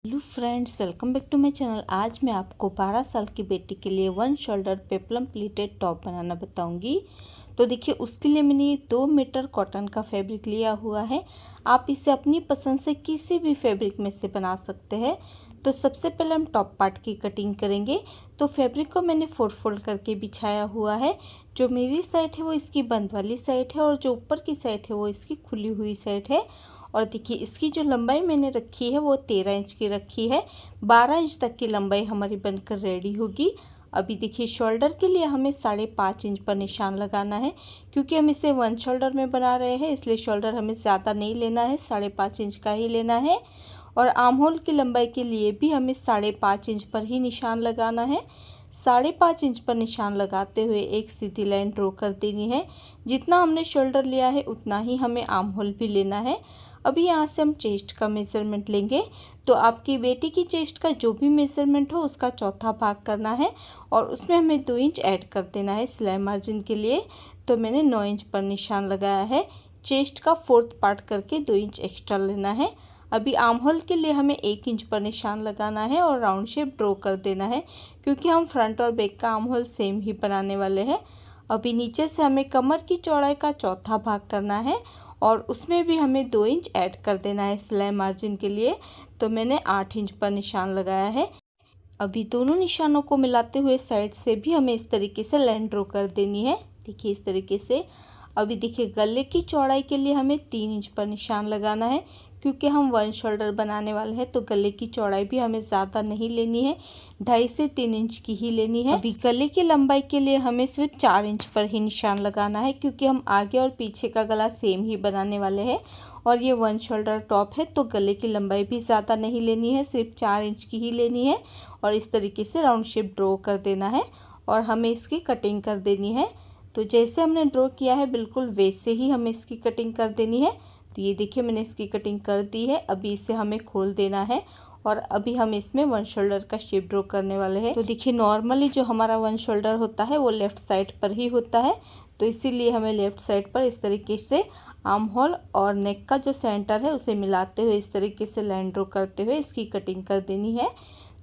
Hello friends, welcome back to my channel. आज मैं आपको 12 साल की बेटी के लिए one shoulder peplum pleated top बनाना बताऊंगी। तो देखिए, उसके लिए मैंने ये 2 मीटर कॉटन का फैब्रिक लिया हुआ है। आप इसे अपनी पसंद से किसी भी फैब्रिक में से बना सकते हैं। तो सबसे पहले हम टॉप पार्ट की कटिंग करेंगे। तो फैब्रिक को मैंने 4 फोल्ड करके बिछाया हुआ है। जो मेरी साइड है वो इसकी बंद वाली साइड है और जो ऊपर की साइड है वो इसकी खुली हुई साइड है। और देखिए, इसकी जो लंबाई मैंने रखी है वो 13 इंच की रखी है। 12 इंच तक की लंबाई हमारी बनकर रेडी होगी। अभी देखिए, शोल्डर के लिए हमें 5.5 इंच पर निशान लगाना है। क्योंकि हम इसे वन शोल्डर में बना रहे हैं, इसलिए शोल्डर हमें ज़्यादा नहीं लेना है, 5.5 इंच का ही लेना है। और आर्म होल की लंबाई के लिए भी हमें 5.5 इंच पर ही निशान लगाना है। 5.5 इंच पर निशान लगाते हुए एक सीधी लाइन ड्रॉ कर देनी है। जितना हमने शोल्डर लिया है उतना ही हमें आर्म होल भी लेना है। अभी यहाँ से हम चेस्ट का मेज़रमेंट लेंगे। तो आपकी बेटी की चेस्ट का जो भी मेज़रमेंट हो उसका चौथा भाग करना है और उसमें हमें 2 इंच ऐड कर देना है सिलाई मार्जिन के लिए। तो मैंने 9 इंच पर निशान लगाया है। चेस्ट का 4th पार्ट करके 2 इंच एक्स्ट्रा लेना है। अभी आर्म होल के लिए हमें 1 इंच पर निशान लगाना है और राउंड शेप ड्रॉ कर देना है, क्योंकि हम फ्रंट और बैक का आर्म होल सेम ही बनाने वाले हैं। अभी नीचे से हमें कमर की चौड़ाई का चौथा भाग करना है और उसमें भी हमें 2 इंच ऐड कर देना है सिलाई मार्जिन के लिए। तो मैंने 8 इंच पर निशान लगाया है। अभी दोनों निशानों को मिलाते हुए साइड से भी हमें इस तरीके से लाइन ड्रॉ कर देनी है। देखिए, इस तरीके से। अभी देखिए, गले की चौड़ाई के लिए हमें 3 इंच पर निशान लगाना है, क्योंकि हम वन शोल्डर बनाने वाले हैं। तो गले की चौड़ाई भी हमें ज़्यादा नहीं लेनी है, 2.5 से 3 इंच की ही लेनी है। अभी गले की लंबाई के लिए हमें सिर्फ 4 इंच पर ही निशान लगाना है, क्योंकि हम आगे और पीछे का गला सेम ही बनाने वाले हैं और ये वन शोल्डर टॉप है। तो गले की लंबाई भी ज़्यादा नहीं लेनी है, सिर्फ 4 इंच की ही लेनी है। और इस तरीके से राउंड शेप ड्रॉ कर देना है और हमें इसकी कटिंग कर देनी है। तो जैसे हमने ड्रॉ किया है बिल्कुल वैसे ही हमें इसकी कटिंग कर देनी है। तो ये देखिए, मैंने इसकी कटिंग कर दी है। अभी इसे हमें खोल देना है और अभी हम इसमें वन शोल्डर का शेप ड्रॉ करने वाले हैं। तो देखिए, नॉर्मली जो हमारा वन शोल्डर होता है वो लेफ़्ट साइड पर ही होता है। तो इसीलिए हमें लेफ़्ट साइड पर इस तरीके से आर्म होल और नेक का जो सेंटर है उसे मिलाते हुए इस तरीके से लाइन ड्रॉ करते हुए इसकी कटिंग कर देनी है।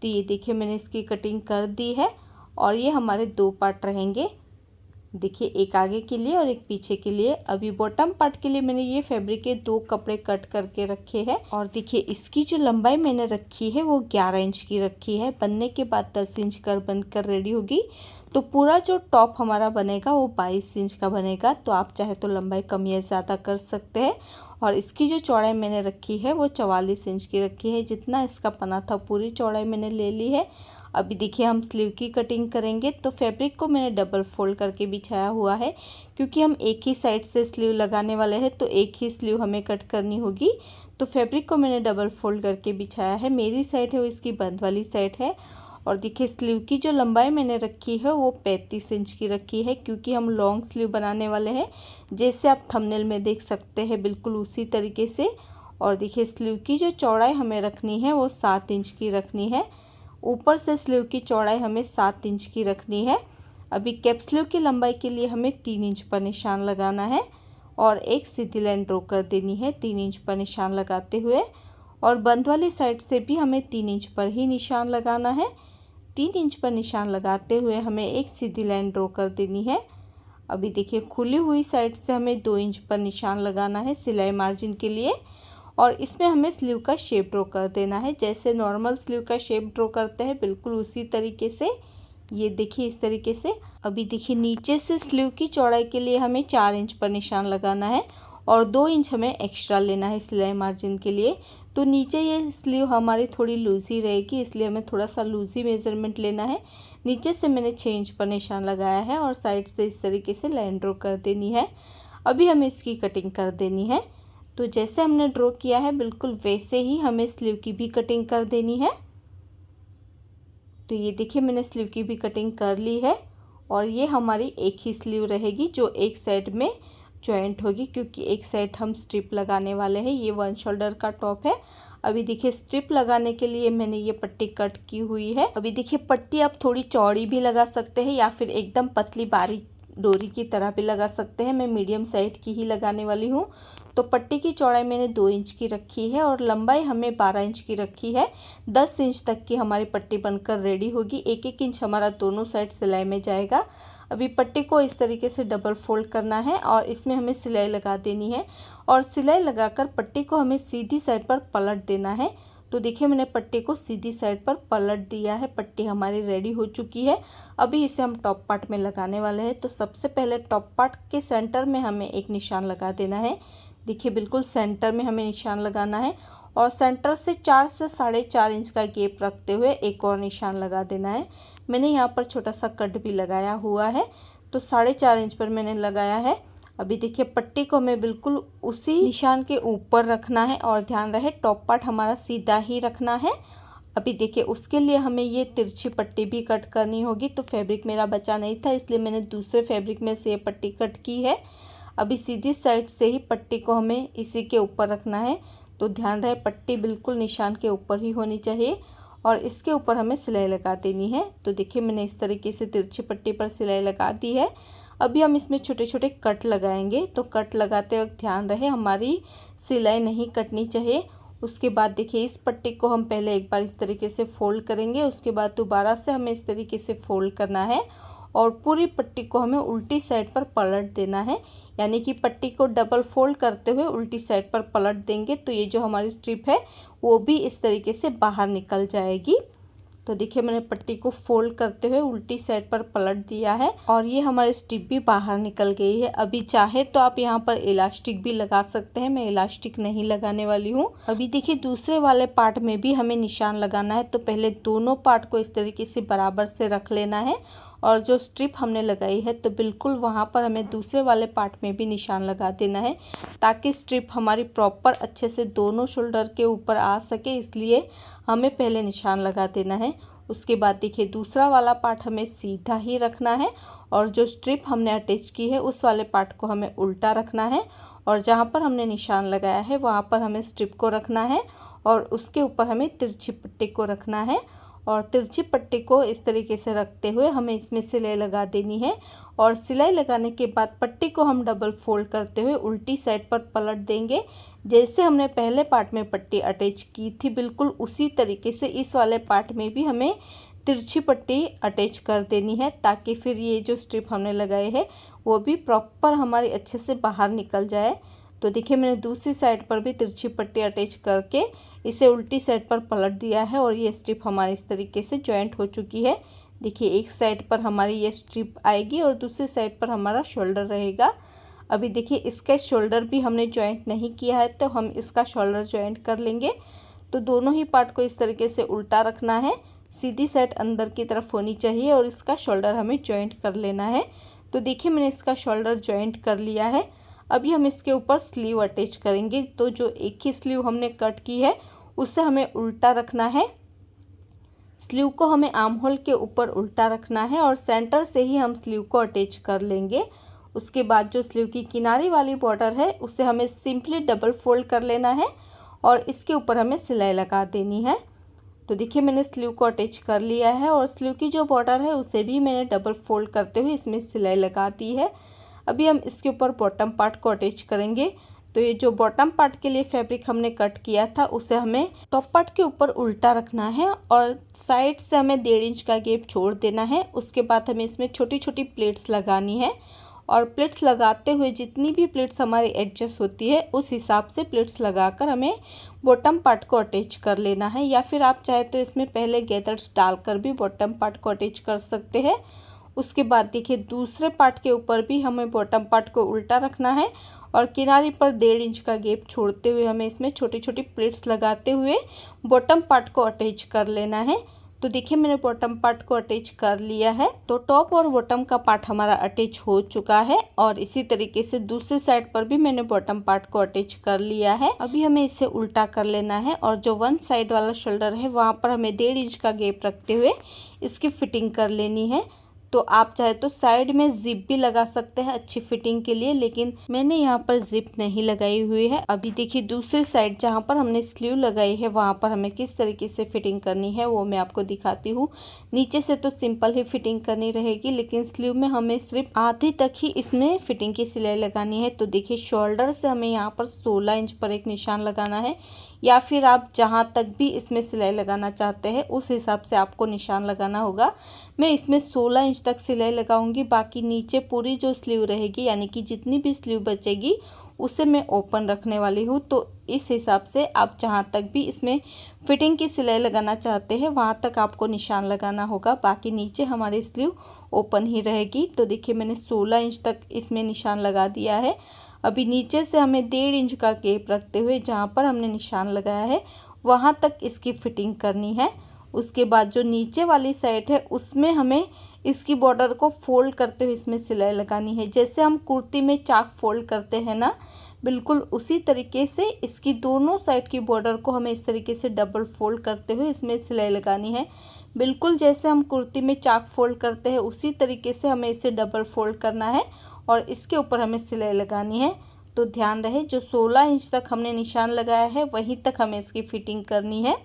तो ये देखिए, मैंने इसकी कटिंग कर दी है और ये हमारे 2 पार्ट रहेंगे। देखिए, एक आगे के लिए और एक पीछे के लिए। अभी बॉटम पार्ट के लिए मैंने ये फैब्रिक के 2 कपड़े कट करके रखे हैं और देखिए, इसकी जो लंबाई मैंने रखी है वो 11 इंच की रखी है। बनने के बाद 10 इंच कर बनकर रेडी होगी। तो पूरा जो टॉप हमारा बनेगा वो 22 इंच का बनेगा। तो आप चाहे तो लंबाई कम या ज़्यादा कर सकते हैं। और इसकी जो चौड़ाई मैंने रखी है वो 44 इंच की रखी है। जितना इसका पना था पूरी चौड़ाई मैंने ले ली है। अभी देखिए, हम स्लीव की कटिंग करेंगे। तो फैब्रिक को मैंने डबल फोल्ड करके बिछाया हुआ है, क्योंकि हम एक ही साइड से स्लीव लगाने वाले हैं। तो एक ही स्लीव हमें कट करनी होगी। तो फैब्रिक को मैंने डबल फोल्ड करके बिछाया है। मेरी साइड है वो इसकी बंद वाली साइड है। और देखिए, स्लीव की जो लंबाई मैंने रखी है वो 35 इंच की रखी है, क्योंकि हम लॉन्ग स्लीव बनाने वाले हैं। जैसे आप थंबनेल में देख सकते हैं बिल्कुल उसी तरीके से। और देखिए, स्लीव की जो चौड़ाई हमें रखनी है वो 7 इंच की रखनी है। ऊपर से स्लीव की चौड़ाई हमें 7 इंच की रखनी है। अभी कैप स्लीव की लंबाई के लिए हमें 3 इंच पर निशान लगाना है और एक सीधी लाइन ड्रॉ कर देनी है 3 इंच पर निशान लगाते हुए। और बंद वाली साइड से भी हमें 3 इंच पर ही निशान लगाना है। 3 इंच पर निशान लगाते हुए हमें एक सीधी लाइन ड्रॉ कर देनी है। अभी देखिए, खुली हुई साइड से हमें 2 इंच पर निशान लगाना है सिलाई मार्जिन के लिए और इसमें हमें स्लीव का शेप ड्रॉ कर देना है। जैसे नॉर्मल स्लीव का शेप ड्रॉ करते हैं बिल्कुल उसी तरीके से। ये देखिए, इस तरीके से। अभी देखिए, नीचे से स्लीव की चौड़ाई के लिए हमें 4 इंच पर निशान लगाना है और 2 इंच हमें एक्स्ट्रा लेना है सिलाई मार्जिन के लिए। तो नीचे ये स्लीव हमारी थोड़ी लूज ही रहेगी, इसलिए हमें थोड़ा सा लूज ही मेज़रमेंट लेना है। नीचे से मैंने 6 इंच पर निशान लगाया है और साइड से इस तरीके से लाइन ड्रॉ कर देनी है। अभी हमें इसकी कटिंग कर देनी है। तो जैसे हमने ड्रॉ किया है बिल्कुल वैसे ही हमें स्लीव की भी कटिंग कर देनी है। तो ये देखिए, मैंने स्लीव की भी कटिंग कर ली है और ये हमारी एक ही स्लीव रहेगी जो एक साइड में जॉइंट होगी, क्योंकि एक साइड हम स्ट्रिप लगाने वाले हैं। ये वन शोल्डर का टॉप है। अभी देखिए, स्ट्रिप लगाने के लिए मैंने ये पट्टी कट की हुई है। अभी देखिए, पट्टी आप थोड़ी चौड़ी भी लगा सकते हैं या फिर एकदम पतली बारीक डोरी की तरह भी लगा सकते हैं। मैं मीडियम साइज की ही लगाने वाली हूँ। तो पट्टी की चौड़ाई मैंने 2 इंच की रखी है और लंबाई हमें 12 इंच की रखी है। 10 इंच तक की हमारी पट्टी बनकर रेडी होगी। 1-1 इंच हमारा दोनों साइड सिलाई में जाएगा। अभी पट्टी को इस तरीके से डबल फोल्ड करना है और इसमें हमें सिलाई लगा देनी है और सिलाई लगाकर पट्टी को हमें सीधी साइड पर पलट देना है। तो देखिए मैंने पट्टी को सीधी साइड पर पलट दिया है। पट्टी हमारी रेडी हो चुकी है। अभी इसे हम टॉप पार्ट में लगाने वाले हैं। तो सबसे पहले टॉप पार्ट के सेंटर में हमें एक निशान लगा देना है। देखिए बिल्कुल सेंटर में हमें निशान लगाना है और सेंटर से 4 से 4.5 इंच का गैप रखते हुए एक और निशान लगा देना है। मैंने यहाँ पर छोटा सा कट भी लगाया हुआ है। तो 4.5 इंच पर मैंने लगाया है। अभी देखिए पट्टी को हमें बिल्कुल उसी निशान के ऊपर रखना है और ध्यान रहे टॉप पार्ट हमारा सीधा ही रखना है। अभी देखिए उसके लिए हमें ये तिरछी पट्टी भी कट करनी होगी। तो फैब्रिक मेरा बचा नहीं था, इसलिए मैंने दूसरे फैब्रिक में से ये पट्टी कट की है। अभी सीधी साइड से ही पट्टी को हमें इसी के ऊपर रखना है। तो ध्यान रहे पट्टी बिल्कुल निशान के ऊपर ही होनी चाहिए और इसके ऊपर हमें सिलाई लगा देनी है। तो देखिए मैंने इस तरीके से तिरछी पट्टी पर सिलाई लगा दी है। अभी हम इसमें छोटे छोटे कट लगाएंगे। तो कट लगाते वक्त ध्यान रहे हमारी सिलाई नहीं कटनी चाहिए। उसके बाद देखिए इस पट्टी को हम पहले एक बार इस तरीके से फोल्ड करेंगे, उसके बाद दोबारा से हमें इस तरीके से फोल्ड करना है और पूरी पट्टी को हमें उल्टी साइड पर पलट देना है। यानी कि पट्टी को डबल फोल्ड करते हुए उल्टी साइड पर पलट देंगे तो ये जो हमारी स्ट्रिप है वो भी इस तरीके से बाहर निकल जाएगी। तो देखिए मैंने पट्टी को फोल्ड करते हुए उल्टी साइड पर पलट दिया है और ये हमारी स्ट्रिप भी बाहर निकल गई है। अभी चाहे तो आप यहाँ पर इलास्टिक भी लगा सकते हैं, मैं इलास्टिक नहीं लगाने वाली हूँ। अभी देखिए दूसरे वाले पार्ट में भी हमें निशान लगाना है। तो पहले दोनों पार्ट को इस तरीके से बराबर से रख लेना है और जो स्ट्रिप हमने लगाई है तो बिल्कुल वहाँ पर हमें दूसरे वाले पार्ट में भी निशान लगा देना है ताकि स्ट्रिप हमारी प्रॉपर अच्छे से दोनों शोल्डर के ऊपर आ सके, इसलिए हमें पहले निशान लगा देना है। उसके बाद देखिए दूसरा वाला पार्ट हमें सीधा ही रखना है और जो स्ट्रिप हमने अटैच की है उस वाले पार्ट को हमें उल्टा रखना है और जहाँ पर हमने निशान लगाया है वहाँ पर हमें स्ट्रिप को रखना है और उसके ऊपर हमें तिरछी पट्टी को रखना है और तिरछी पट्टी को इस तरीके से रखते हुए हमें इसमें सिलाई लगा देनी है और सिलाई लगाने के बाद पट्टी को हम डबल फोल्ड करते हुए उल्टी साइड पर पलट देंगे। जैसे हमने पहले पार्ट में पट्टी अटैच की थी बिल्कुल उसी तरीके से इस वाले पार्ट में भी हमें तिरछी पट्टी अटैच कर देनी है ताकि फिर ये जो स्ट्रिप हमने लगाई है वो भी प्रॉपर हमारी अच्छे से बाहर निकल जाए। तो देखिए मैंने दूसरी साइड पर भी तिरछी पट्टी अटैच करके इसे उल्टी साइड पर पलट दिया है और ये स्ट्रिप हमारी इस तरीके से जॉइंट हो चुकी है। देखिए एक साइड पर हमारी ये स्ट्रिप आएगी और दूसरी साइड पर हमारा शोल्डर रहेगा। अभी देखिए इसका शोल्डर भी हमने जॉइंट नहीं किया है तो हम इसका शोल्डर जॉइंट कर लेंगे। तो दोनों ही पार्ट को इस तरीके से उल्टा रखना है, सीधी साइड अंदर की तरफ होनी चाहिए और इसका शोल्डर हमें जॉइंट कर लेना है। तो देखिए मैंने इसका शोल्डर जॉइंट कर लिया है। अभी हम इसके ऊपर स्लीव अटैच करेंगे। तो जो एक ही स्लीव हमने कट की है उसे हमें उल्टा रखना है। स्लीव को हमें आर्म होल के ऊपर उल्टा रखना है और सेंटर से ही हम स्लीव को अटैच कर लेंगे। उसके बाद जो स्लीव की किनारी वाली बॉर्डर है उसे हमें सिंपली डबल फोल्ड कर लेना है और इसके ऊपर हमें सिलाई लगा देनी है। तो देखिए मैंने स्लीव को अटैच कर लिया है और स्लीव की जो बॉर्डर है उसे भी मैंने डबल फोल्ड करते हुए इसमें सिलाई लगा दी है। अभी हम इसके ऊपर बॉटम पार्ट को अटैच करेंगे। तो ये जो बॉटम पार्ट के लिए फैब्रिक हमने कट किया था उसे हमें टॉप पार्ट के ऊपर उल्टा रखना है और साइड से हमें 1.5 इंच का गैप छोड़ देना है। उसके बाद हमें इसमें छोटी छोटी प्लेट्स लगानी है और प्लेट्स लगाते हुए जितनी भी प्लेट्स हमारी एडजस्ट होती है उस हिसाब से प्लेट्स लगाकर हमें बॉटम पार्ट को अटैच कर लेना है, या फिर आप चाहे तो इसमें पहले गैदर्स डालकर भी बॉटम पार्ट को अटैच कर सकते हैं। उसके बाद देखिए दूसरे पार्ट के ऊपर भी हमें बॉटम पार्ट को उल्टा रखना है और किनारे पर 1.5 इंच का गैप छोड़ते हुए हमें इसमें छोटी छोटी प्लेट्स लगाते हुए बॉटम पार्ट को अटैच कर लेना है। तो देखिए मैंने बॉटम पार्ट को अटैच कर लिया है। तो टॉप और बॉटम का पार्ट हमारा अटैच हो चुका है और इसी तरीके से दूसरी साइड पर भी मैंने बॉटम पार्ट को अटैच कर लिया है। अभी हमें इसे उल्टा कर लेना है और जो वन साइड वाला शोल्डर है वहाँ पर हमें 1.5 इंच का गैप रखते हुए इसकी फिटिंग कर लेनी है। तो आप चाहे तो साइड में जिप भी लगा सकते हैं अच्छी फिटिंग के लिए, लेकिन मैंने यहाँ पर जिप नहीं लगाई हुई है। अभी देखिए दूसरी साइड जहाँ पर हमने स्लीव लगाई है वहाँ पर हमें किस तरीके से फिटिंग करनी है वो मैं आपको दिखाती हूँ। नीचे से तो सिंपल ही फिटिंग करनी रहेगी, लेकिन स्लीव में हमें सिर्फ आधे तक ही इसमें फिटिंग की सिलाई लगानी है। तो देखिए शोल्डर से हमें यहाँ पर 16 इंच पर एक निशान लगाना है, या फिर आप जहाँ तक भी इसमें सिलाई लगाना चाहते हैं उस हिसाब से आपको निशान लगाना होगा। मैं इसमें 16 इंच तक सिलाई लगाऊंगी, बाकी नीचे पूरी जो स्लीव रहेगी यानी कि जितनी भी स्लीव बचेगी उसे मैं ओपन रखने वाली हूँ। तो इस हिसाब से आप जहाँ तक भी इसमें फिटिंग की सिलाई लगाना चाहते हैं वहाँ तक आपको निशान लगाना होगा, बाकी नीचे हमारी स्लीव ओपन ही रहेगी। तो देखिए मैंने 16 इंच तक इसमें निशान लगा दिया है। अभी नीचे से हमें 1.5 इंच का गैप रखते हुए जहाँ पर हमने निशान लगाया है वहाँ तक इसकी फिटिंग करनी है। उसके बाद जो नीचे वाली साइड है उसमें हमें इसकी बॉर्डर को फोल्ड करते हुए इसमें सिलाई लगानी है। जैसे हम कुर्ती में चाक फोल्ड करते हैं ना, बिल्कुल उसी तरीके से इसकी दोनों साइड की बॉर्डर को हमें इस तरीके से डबल फोल्ड करते हुए इसमें सिलाई लगानी है। बिल्कुल जैसे हम कुर्ती में चाक फोल्ड करते हैं उसी तरीके से हमें इसे डबल फोल्ड करना है और इसके ऊपर हमें सिलाई लगानी है। तो ध्यान रहे जो 16 इंच तक हमने निशान लगाया है वहीं तक हमें इसकी फिटिंग करनी है।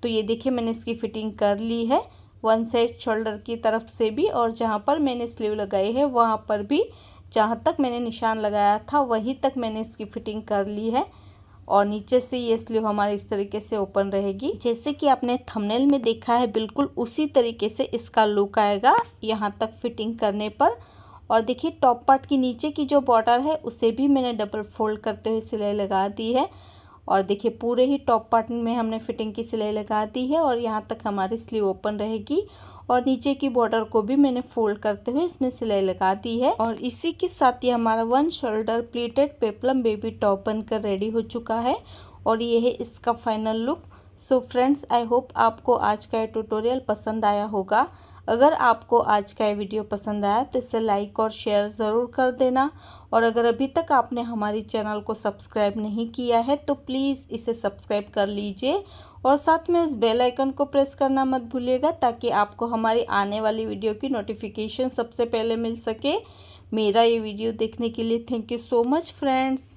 तो ये देखिए मैंने इसकी फिटिंग कर ली है, वन साइड शोल्डर की तरफ से भी और जहाँ पर मैंने स्लीव लगाई है वहाँ पर भी जहाँ तक मैंने निशान लगाया था वहीं तक मैंने इसकी फिटिंग कर ली है। और नीचे से ये स्लीव हमारी इस तरीके से ओपन रहेगी, जैसे कि आपने थंबनेल में देखा है बिल्कुल उसी तरीके से इसका लुक आएगा यहाँ तक फिटिंग करने पर। और देखिए टॉप पार्ट की नीचे की जो बॉर्डर है उसे भी मैंने डबल फोल्ड करते हुए सिलाई लगा दी है। और देखिए पूरे ही टॉप पार्ट में हमने फिटिंग की सिलाई लगा दी है और यहाँ तक हमारी स्लीव ओपन रहेगी और नीचे की बॉर्डर को भी मैंने फोल्ड करते हुए इसमें सिलाई लगा दी है। और इसी के साथ ये हमारा 1 shoulder pleated peplum baby top बनकर रेडी हो चुका है और ये है इसका final look. So friends, I hope आपको आज का ये ट्यूटोरियल पसंद आया होगा। अगर आपको आज का ये वीडियो पसंद आया तो इसे लाइक और शेयर ज़रूर कर देना, और अगर अभी तक आपने हमारी चैनल को सब्सक्राइब नहीं किया है तो प्लीज़ इसे सब्सक्राइब कर लीजिए और साथ में उस बेल आइकन को प्रेस करना मत भूलिएगा ताकि आपको हमारी आने वाली वीडियो की नोटिफिकेशन सबसे पहले मिल सके। मेरा ये वीडियो देखने के लिए thank you so much friends.